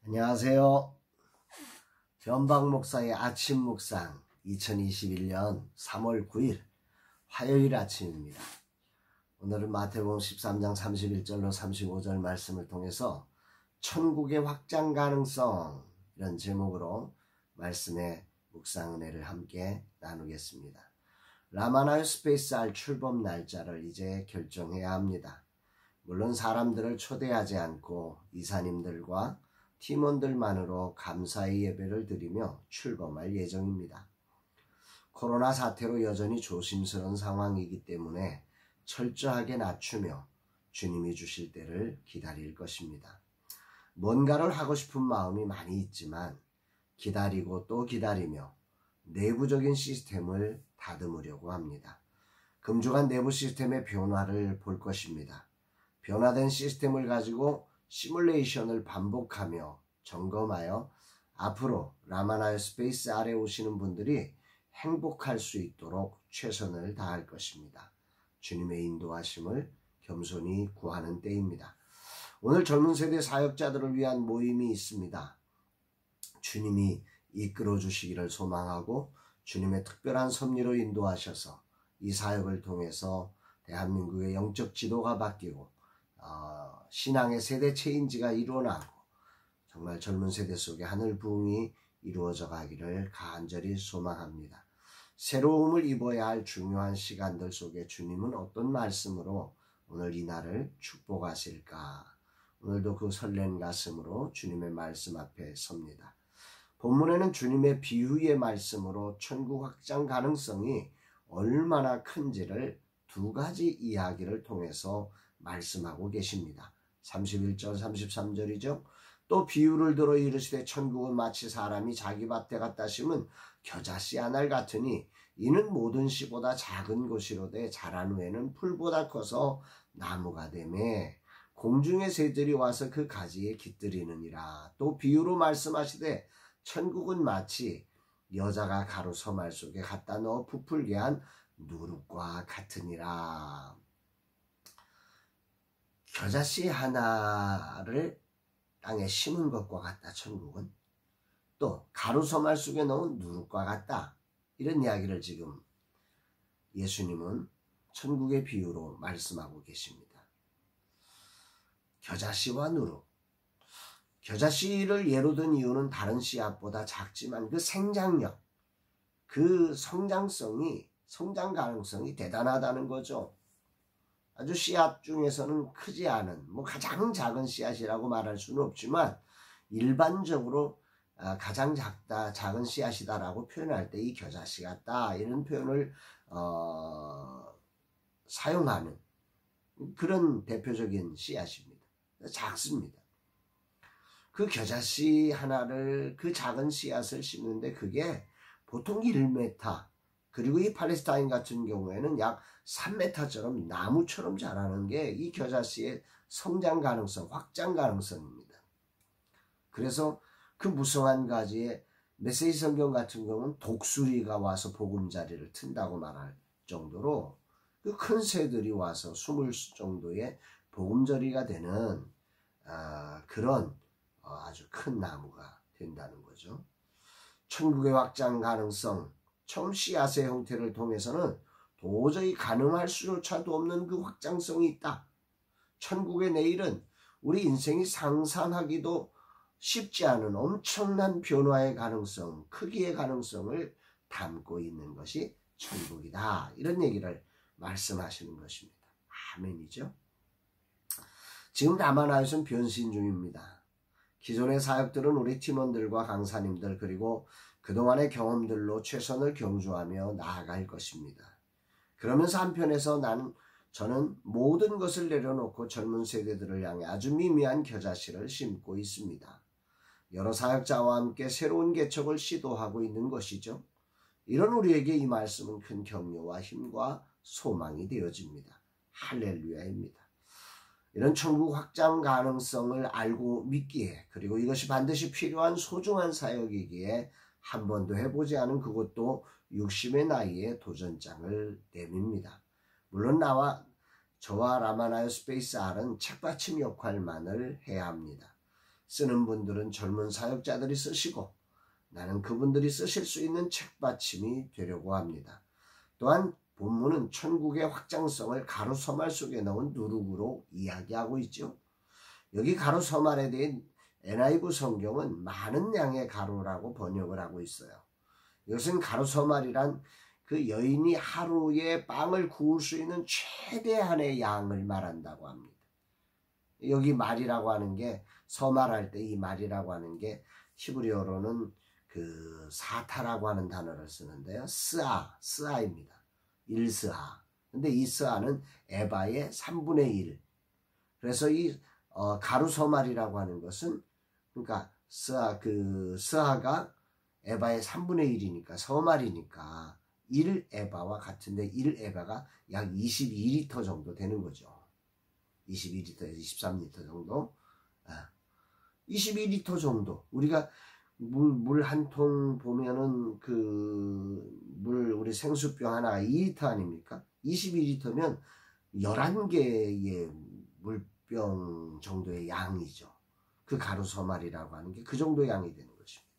안녕하세요. 변방 목사의 아침 묵상 2021년 3월 9일 화요일 아침입니다. 오늘은 마태복음 13장 31절로 35절 말씀을 통해서 천국의 확장 가능성 이런 제목으로 말씀의 묵상 은혜를 함께 나누겠습니다. 라마나요 스페이스 R 출범 날짜를 이제 결정해야 합니다. 물론 사람들을 초대하지 않고 이사님들과 팀원들만으로 감사의 예배를 드리며 출범할 예정입니다. 코로나 사태로 여전히 조심스러운 상황이기 때문에 철저하게 낮추며 주님이 주실 때를 기다릴 것입니다. 뭔가를 하고 싶은 마음이 많이 있지만 기다리고 또 기다리며 내부적인 시스템을 다듬으려고 합니다. 금주간 내부 시스템의 변화를 볼 것입니다. 변화된 시스템을 가지고 시뮬레이션을 반복하며 점검하여 앞으로 라마나요 스페이스 R에 오시는 분들이 행복할 수 있도록 최선을 다할 것입니다. 주님의 인도하심을 겸손히 구하는 때입니다. 오늘 젊은 세대 사역자들을 위한 모임이 있습니다. 주님이 이끌어 주시기를 소망하고 주님의 특별한 섭리로 인도하셔서 이 사역을 통해서 대한민국의 영적 지도가 바뀌고 신앙의 세대 체인지가 일어나고 정말 젊은 세대 속에 하늘 부흥이 이루어져 가기를 간절히 소망합니다. 새로움을 입어야 할 중요한 시간들 속에 주님은 어떤 말씀으로 오늘 이 날을 축복하실까? 오늘도 그 설렌 가슴으로 주님의 말씀 앞에 섭니다. 본문에는 주님의 비유의 말씀으로 천국 확장 가능성이 얼마나 큰지를 두 가지 이야기를 통해서 말씀하고 계십니다. 31절 33절이죠. 또 비유를 들어 이르시되 천국은 마치 사람이 자기 밭에 갖다 심은 겨자씨 한 알 같으니 이는 모든 씨보다 작은 것이로되 자란 후에는 풀보다 커서 나무가 되매 공중의 새들이 와서 그 가지에 깃들이느니라. 또 비유로 말씀하시되 천국은 마치 여자가 가루 서말 속에 갖다 넣어 부풀게 한 누룩과 같으니라. 겨자씨 하나를 땅에 심은 것과 같다. 천국은 또 가루 서말 속에 넣은 누룩과 같다. 이런 이야기를 지금 예수님은 천국의 비유로 말씀하고 계십니다. 겨자씨와 누룩. 겨자씨를 예로 든 이유는 다른 씨앗보다 작지만 그 생장력, 그 성장 가능성이 대단하다는 거죠. 아주 씨앗 중에서는 크지 않은 가장 작은 씨앗이라고 말할 수는 없지만 일반적으로 가장 작은 씨앗이다라고 표현할 때 이 겨자씨 같다 이런 표현을 사용하는 그런 대표적인 씨앗입니다. 작습니다. 그 겨자씨 하나를 그 작은 씨앗을 심는데 그게 보통 1m 그리고 이 팔레스타인 같은 경우에는 약 3m처럼 나무처럼 자라는 게 이 겨자씨의 성장 가능성, 확장 가능성입니다. 그래서 그 무성한 가지에 메시지 성경 같은 경우는 독수리가 와서 보금자리를 튼다고 말할 정도로 그 큰 새들이 와서 숨을 정도의 보금자리가 되는 그런 아주 큰 나무가 된다는 거죠. 천국의 확장 가능성, 처음 씨앗의 형태를 통해서는 도저히 가늠할 수조차도 없는 그 확장성이 있다. 천국의 내일은 우리 인생이 상상하기도 쉽지 않은 엄청난 변화의 가능성, 크기의 가능성을 담고 있는 것이 천국이다. 이런 얘기를 말씀하시는 것입니다. 아멘이죠. 지금 라마나요는 변신 중입니다. 기존의 사역들은 우리 팀원들과 강사님들 그리고 그동안의 경험들로 최선을 경주하며 나아갈 것입니다. 그러면서 한편에서 저는 모든 것을 내려놓고 젊은 세대들을 향해 아주 미미한 겨자씨를 심고 있습니다. 여러 사역자와 함께 새로운 개척을 시도하고 있는 것이죠. 이런 우리에게 이 말씀은 큰 격려와 힘과 소망이 되어집니다. 할렐루야입니다. 이런 천국 확장 가능성을 알고 믿기에 그리고 이것이 반드시 필요한 소중한 사역이기에 한 번도 해보지 않은 그것도 60의 나이에 도전장을 내밉니다. 물론 저와 라마나요 스페이스 R은 책받침 역할만을 해야 합니다. 쓰는 분들은 젊은 사역자들이 쓰시고 나는 그분들이 쓰실 수 있는 책받침이 되려고 합니다. 또한 본문은 천국의 확장성을 가로 서말 속에 넣은 누룩으로 이야기하고 있죠. 여기 가로 서말에 대한 NIV 성경은 많은 양의 가로라고 번역을 하고 있어요. 이것은 가로 서말이란 그 여인이 하루에 빵을 구울 수 있는 최대한의 양을 말한다고 합니다. 여기 말이라고 하는 게 서말할 때 이 말이라고 하는 게 히브리어로는 그 사타라고 하는 단어를 쓰는데요. 스아입니다. 1스하. 근데 이 스하는 에바의 3분의 1. 그래서 이 가루 서말이라고 하는 것은 그러니까 스하가 에바의 3분의 1이니까 서말이니까 1에바와 같은데 1에바가 약 22리터 정도 되는 거죠. 22리터에서 23리터 정도. 22리터 정도. 우리가 물 한 통 보면은 우리 생수병 하나가 2리터 아닙니까? 22리터면 11개의 물병 정도의 양이죠. 그 가루 서말이라고 하는 게 그 정도 양이 되는 것입니다.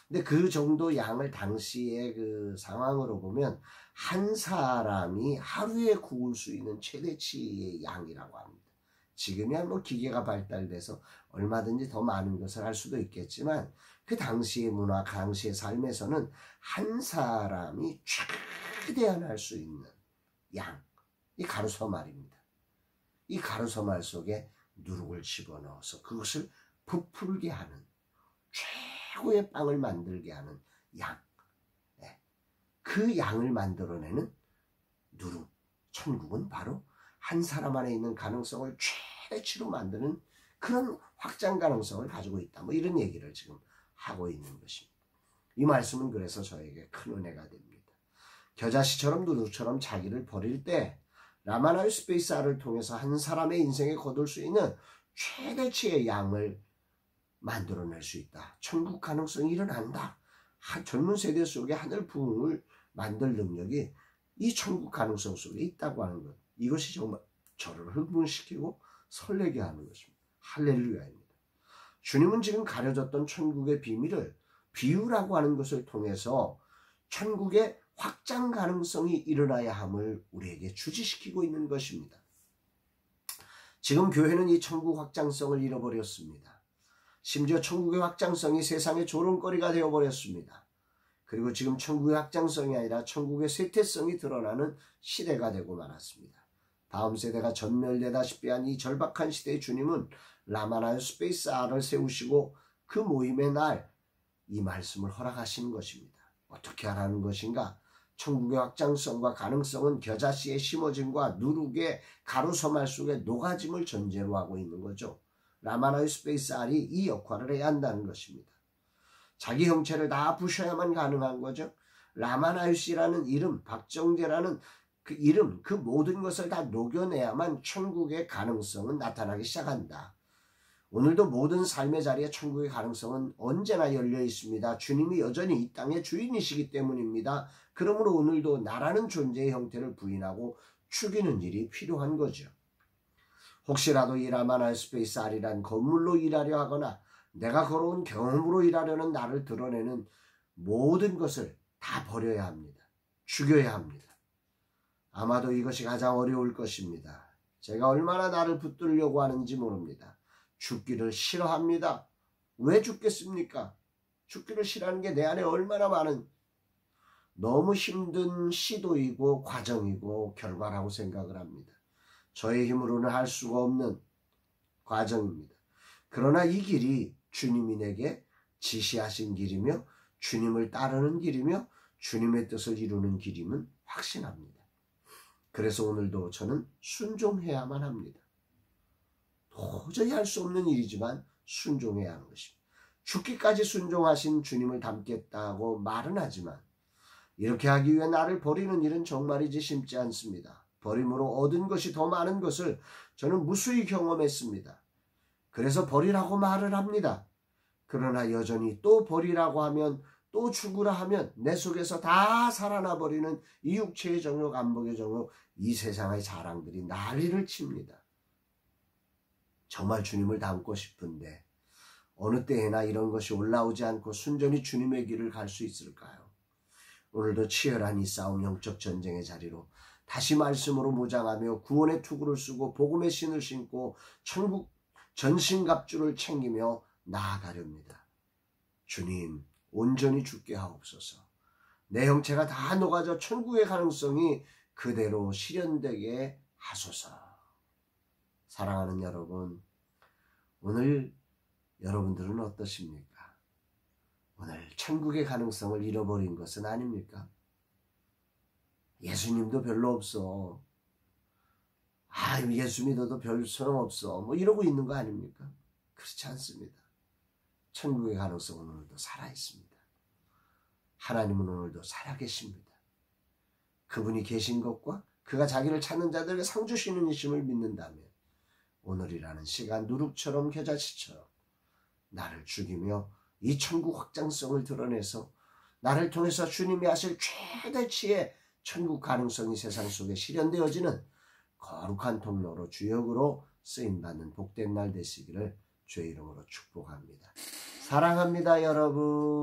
근데 그 정도 양을 당시의 그 상황으로 보면 한 사람이 하루에 구울 수 있는 최대치의 양이라고 합니다. 지금이야 뭐 기계가 발달돼서 얼마든지 더 많은 것을 할 수도 있겠지만 그 당시의 문화, 그 당시의 삶에서는 한 사람이 최대한 할 수 있는 양, 이 가루서말입니다. 이 가루서말 속에 누룩을 집어넣어서 그것을 부풀게 하는 최고의 빵을 만들게 하는 양, 그 양을 만들어내는 누룩, 천국은 바로 한 사람 안에 있는 가능성을 최대치로 만드는 그런 확장 가능성을 가지고 있다. 뭐 이런 얘기를 지금 하고 있는 것입니다. 이 말씀은 그래서 저에게 큰 은혜가 됩니다. 겨자씨처럼 누룩처럼 자기를 버릴 때 라마나의 스페이스 R을 통해서 한 사람의 인생에 거둘 수 있는 최대치의 양을 만들어낼 수 있다. 천국 가능성이 일어난다. 젊은 세대 속에 하늘 부흥을 만들 능력이 이 천국 가능성 속에 있다고 하는 것. 이것이 정말 저를 흥분시키고 설레게 하는 것입니다. 할렐루야입니다. 주님은 지금 가려졌던 천국의 비밀을 비유라고 하는 것을 통해서 천국의 확장 가능성이 일어나야 함을 우리에게 주지시키고 있는 것입니다. 지금 교회는 이 천국 확장성을 잃어버렸습니다. 심지어 천국의 확장성이 세상의 조롱거리가 되어버렸습니다. 그리고 지금 천국의 확장성이 아니라 천국의 쇠퇴성이 드러나는 시대가 되고 말았습니다. 다음 세대가 전멸되다시피 한 이 절박한 시대의 주님은 라마나의 스페이스 R을 세우시고 그 모임의 날 이 말씀을 허락하시는 것입니다. 어떻게 하라는 것인가? 천국의 확장성과 가능성은 겨자씨의 심어짐과 누룩의 가루서말 속에 녹아짐을 전제로 하고 있는 거죠. 라마나의 스페이스 R이 이 역할을 해야 한다는 것입니다. 자기 형체를 다 부셔야만 가능한 거죠. 라마나유스라는 이름, 박정재라는 그 이름, 그 모든 것을 다 녹여내야만 천국의 가능성은 나타나기 시작한다. 오늘도 모든 삶의 자리에 천국의 가능성은 언제나 열려 있습니다. 주님이 여전히 이 땅의 주인이시기 때문입니다. 그러므로 오늘도 나라는 존재의 형태를 부인하고 죽이는 일이 필요한 거죠. 혹시라도 이 라마나의 스페이스 R이란 건물로 일하려 하거나 내가 걸어온 경험으로 일하려는 나를 드러내는 모든 것을 다 버려야 합니다. 죽여야 합니다. 아마도 이것이 가장 어려울 것입니다. 제가 얼마나 나를 붙들려고 하는지 모릅니다. 죽기를 싫어합니다. 왜 죽겠습니까? 죽기를 싫어하는 게 내 안에 얼마나 많은 너무 힘든 시도이고 과정이고 결과라고 생각을 합니다. 저의 힘으로는 할 수가 없는 과정입니다. 그러나 이 길이 주님이 내게 지시하신 길이며 주님을 따르는 길이며 주님의 뜻을 이루는 길임은 확신합니다. 그래서 오늘도 저는 순종해야만 합니다. 도저히 할 수 없는 일이지만 순종해야 하는 것입니다. 죽기까지 순종하신 주님을 닮겠다고 말은 하지만 이렇게 하기 위해 나를 버리는 일은 정말이지 쉽지 않습니다. 버림으로 얻은 것이 더 많은 것을 저는 무수히 경험했습니다. 그래서 버리라고 말을 합니다. 그러나 여전히 또 버리라고 하면 또 죽으라 하면 내 속에서 다 살아나 버리는 이 육체의 정욕, 안목의 정욕, 이 세상의 자랑들이 난리를 칩니다. 정말 주님을 닮고 싶은데 어느 때에나 이런 것이 올라오지 않고 순전히 주님의 길을 갈 수 있을까요? 오늘도 치열한 이 싸움 영적 전쟁의 자리로 다시 말씀으로 무장하며 구원의 투구를 쓰고 복음의 신을 신고 천국 전신갑주를 챙기며 나아가렵니다. 주님, 온전히 죽게 하옵소서. 내 형체가 다 녹아져 천국의 가능성이 그대로 실현되게 하소서. 사랑하는 여러분, 오늘 여러분들은 어떠십니까? 오늘 천국의 가능성을 잃어버린 것은 아닙니까? 예수님도 별로 없어. 예수 믿어도 별 소용없어. 뭐 이러고 있는 거 아닙니까? 그렇지 않습니다. 천국의 가능성은 오늘도 살아있습니다. 하나님은 오늘도 살아계십니다. 그분이 계신 것과 그가 자기를 찾는 자들에게 상 주시는 이심을 믿는다면 오늘이라는 시간 누룩처럼 겨자씨처럼 나를 죽이며 이 천국 확장성을 드러내서 나를 통해서 주님이 하실 최대치의 천국 가능성이 세상 속에 실현되어지는 거룩한 통로로 주역으로 쓰임받는 복된 날 되시기를 주의 이름으로 축복합니다. 사랑합니다, 여러분.